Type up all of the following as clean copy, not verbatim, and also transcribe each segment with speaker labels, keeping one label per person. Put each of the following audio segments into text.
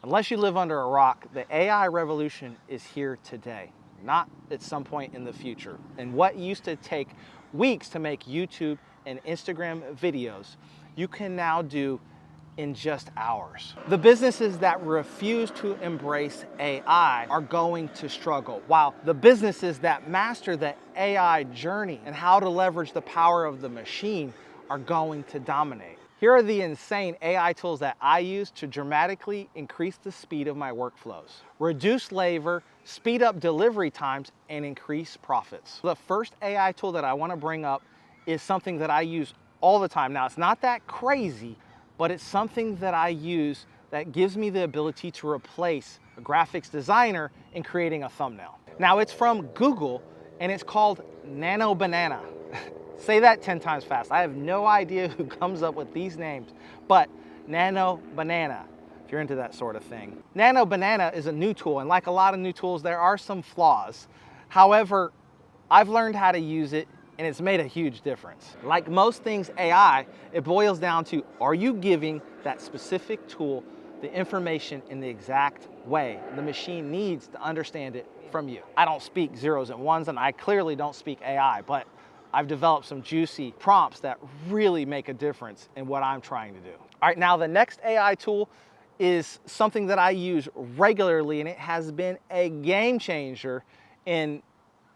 Speaker 1: Unless you live under a rock, the AI revolution is here today, not at some point in the future. And what used to take weeks to make YouTube and Instagram videos, you can now do in just hours. The businesses that refuse to embrace AI are going to struggle, while the businesses that master the AI journey and how to leverage the power of the machine are going to dominate. Here are the insane AI tools that I use to dramatically increase the speed of my workflows, reduce labor, speed up delivery times, and increase profits. The first AI tool that I want to bring up is something that I use all the time. Now, it's not that crazy, but it's something that I use that gives me the ability to replace a graphics designer in creating a thumbnail. Now, it's from Google, and it's called Nano Banana. Say that 10 times fast. I have no idea who comes up with these names, but Nano Banana, if you're into that sort of thing. Nano Banana is a new tool, and like a lot of new tools, there are some flaws. However, I've learned how to use it, and it's made a huge difference. Like most things AI, it boils down to, are you giving that specific tool the information in the exact way the machine needs to understand it from you? I don't speak zeros and ones, and I clearly don't speak AI, but I've developed some juicy prompts that really make a difference in what I'm trying to do. All right, now the next AI tool is something that I use regularly, and it has been a game changer in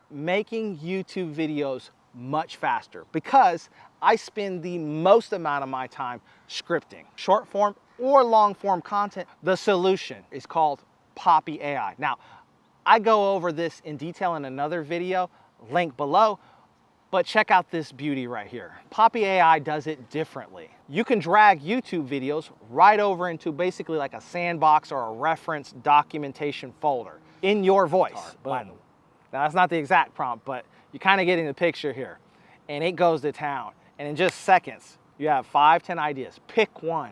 Speaker 1: making YouTube videos much faster because I spend the most amount of my time scripting. Short form or long form content, the solution is called Profi AI. Now, I go over this in detail in another video, link below, but check out this beauty right here. Profi AI does it differently. You can drag YouTube videos right over into basically like a sandbox or a reference documentation folder in your voice. Boom. Now that's not the exact prompt, but you're kind of getting the picture here. And it goes to town. And in just seconds, you have 5-10 ideas. Pick one.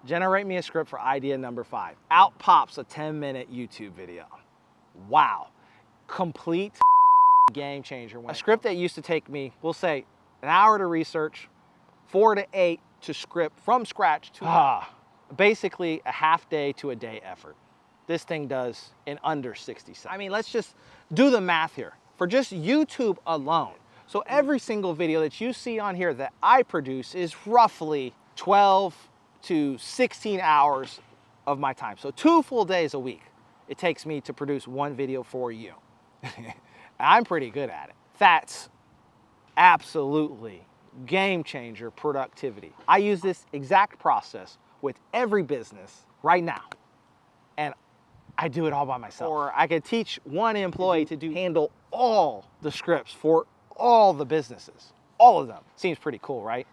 Speaker 1: Generate me a script for idea number 5. Out pops a 10-minute YouTube video. Wow. Complete game changer. A script that used to take me, we'll say, an hour to research, 4 to 8 to script from scratch to basically a half day to a day effort. This thing does in under 60 seconds. I mean, let's just do the math here. For just YouTube alone, so every single video that you see on here that I produce is roughly 12 to 16 hours of my time. So 2 full days a week it takes me to produce one video for you. I'm pretty good at it. That's absolutely game changer productivity. I use this exact process with every business right now, and I do it all by myself. Or I could teach one employee to handle all the scripts for all the businesses, all of them. Seems pretty cool, right?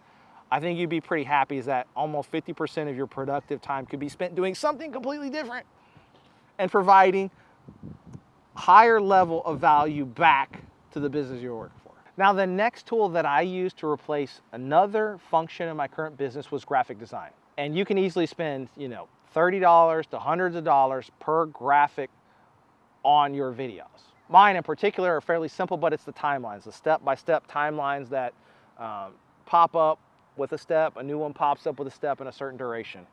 Speaker 1: I think you'd be pretty happy is that almost 50% of your productive time could be spent doing something completely different and providing higher level of value back to the business you're working for. Now, the next tool that I used to replace another function in my current business was graphic design. And you can easily spend, $30 to hundreds of dollars per graphic on your videos. Mine in particular are fairly simple, but it's the timelines, the step-by-step timelines that pop up with a step, a new one pops up with a step in a certain duration.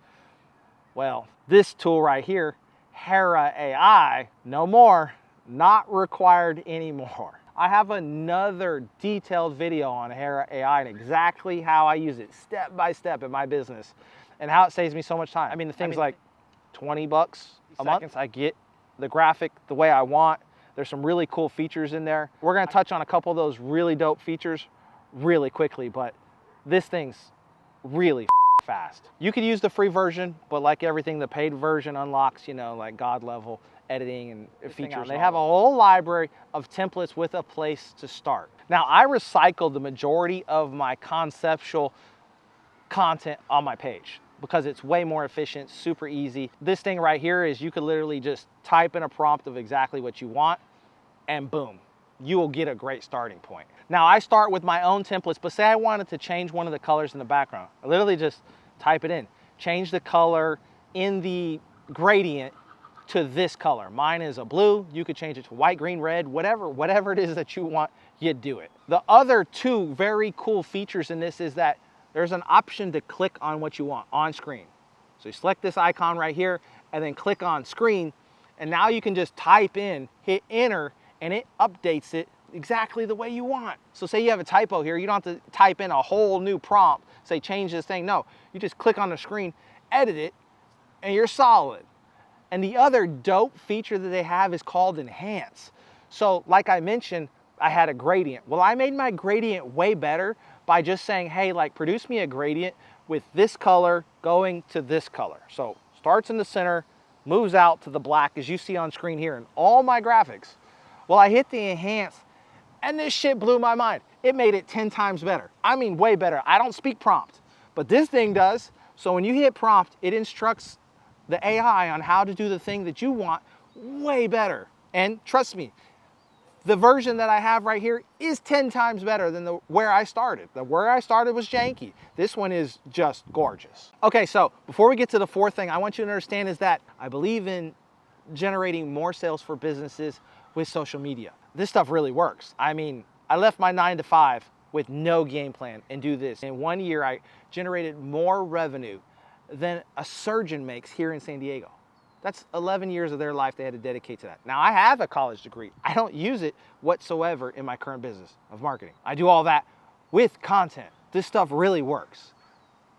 Speaker 1: Well, this tool right here, Hera AI, no more, not required anymore. I have another detailed video on Hera AI and exactly how I use it step by step in my business and how it saves me so much time. I mean, the thing's like 20 bucks a month. I get the graphic the way I want. There's some really cool features in there. We're gonna touch on a couple of those really dope features really quickly, but this thing's really fast. You could use the free version, but like everything, the paid version unlocks, like God level editing and features. They have a whole library of templates with a place to start. Now, I recycled the majority of my conceptual content on my page because it's way more efficient, super easy. This thing right here is you could literally just type in a prompt of exactly what you want and boom, you will get a great starting point. Now, I start with my own templates, but say I wanted to change one of the colors in the background. I literally just type it in. Change the color in the gradient to this color. Mine is a blue. You could change it to white, green, red, whatever it is that you want, you do it. The other two very cool features in this is that there's an option to click on what you want on screen. So you select this icon right here, and then click on screen. And now you can just type in, hit enter, and it updates it exactly the way you want. So say you have a typo here, you don't have to type in a whole new prompt, say change this thing. No, you just click on the screen, edit it, and you're solid. And the other dope feature that they have is called enhance. So like I mentioned, I had a gradient. Well, I made my gradient way better by just saying, hey, like produce me a gradient with this color going to this color. So starts in the center, moves out to the black as you see on screen here in all my graphics. Well, I hit the enhance and this shit blew my mind. It made it 10 times better. I mean, way better. I don't speak prompt, but this thing does. So when you hit prompt, it instructs the AI on how to do the thing that you want way better. And trust me, the version that I have right here is 10 times better than where I started. Where I started was janky. This one is just gorgeous. Okay, so before we get to the fourth thing, I want you to understand is that I believe in generating more sales for businesses with social media. This stuff really works. I mean, I left my 9 to 5 with no game plan and do this. In 1 year, I generated more revenue than a surgeon makes here in San Diego. That's 11 years of their life they had to dedicate to that. Now, I have a college degree. I don't use it whatsoever in my current business of marketing. I do all that with content. This stuff really works.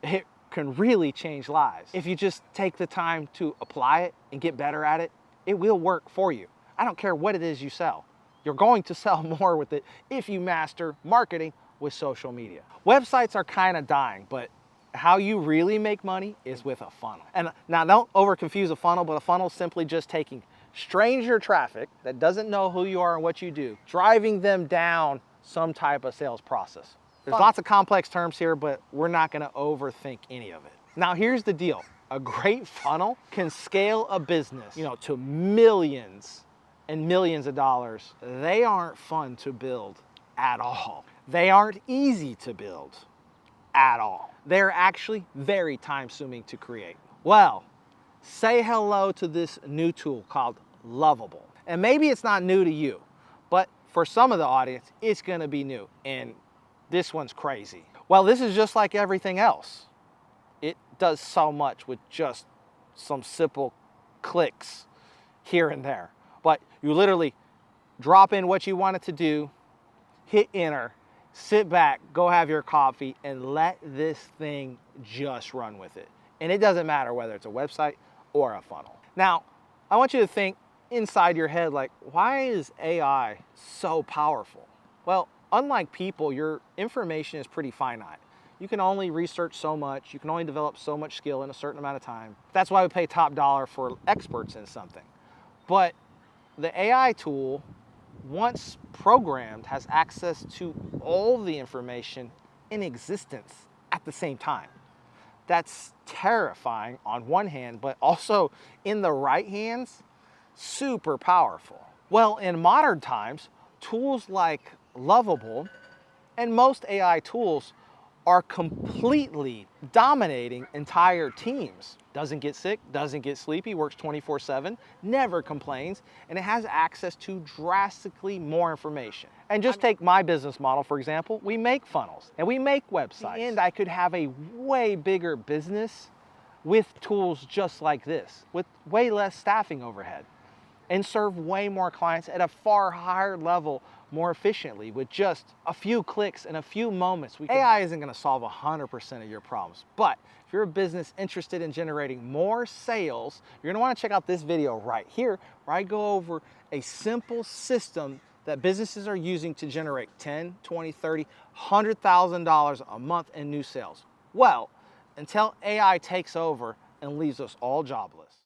Speaker 1: It can really change lives. If you just take the time to apply it and get better at it, it will work for you. I don't care what it is you sell. You're going to sell more with it if you master marketing with social media. Websites are kind of dying, but how you really make money is with a funnel. And now don't over confuse a funnel, but a funnel is simply just taking stranger traffic that doesn't know who you are and what you do, driving them down some type of sales process. There's lots of complex terms here, but we're not gonna overthink any of it. Now here's the deal. A great funnel can scale a business, to millions and millions of dollars. They aren't fun to build at all. They aren't easy to build at all. They're actually very time-consuming to create. Well, say hello to this new tool called Lovable. And maybe it's not new to you, but for some of the audience, it's gonna be new. And this one's crazy. Well, this is just like everything else. It does so much with just some simple clicks here and there. But you literally drop in what you want it to do, hit enter, sit back, go have your coffee, and let this thing just run with it. And it doesn't matter whether it's a website or a funnel. Now, I want you to think inside your head, like, why is AI so powerful? Well, unlike people, your information is pretty finite. You can only research so much, you can only develop so much skill in a certain amount of time. That's why we pay top dollar for experts in something. But the AI tool, once programmed, has access to all the information in existence at the same time. That's terrifying on one hand, but also in the right hands, super powerful. Well, in modern times, tools like Lovable and most AI tools are completely dominating entire teams. Doesn't get sick, doesn't get sleepy, works 24/7, never complains, and it has access to drastically more information. And just take my business model, for example. We make funnels and we make websites. And I could have a way bigger business with tools just like this, with way less staffing overhead, and serve way more clients at a far higher level more efficiently with just a few clicks and a few moments. AI isn't gonna solve 100% of your problems, but if you're a business interested in generating more sales, you're gonna wanna check out this video right here, where I go over a simple system that businesses are using to generate $10, $20, $30, $100,000 a month in new sales. Well, until AI takes over and leaves us all jobless.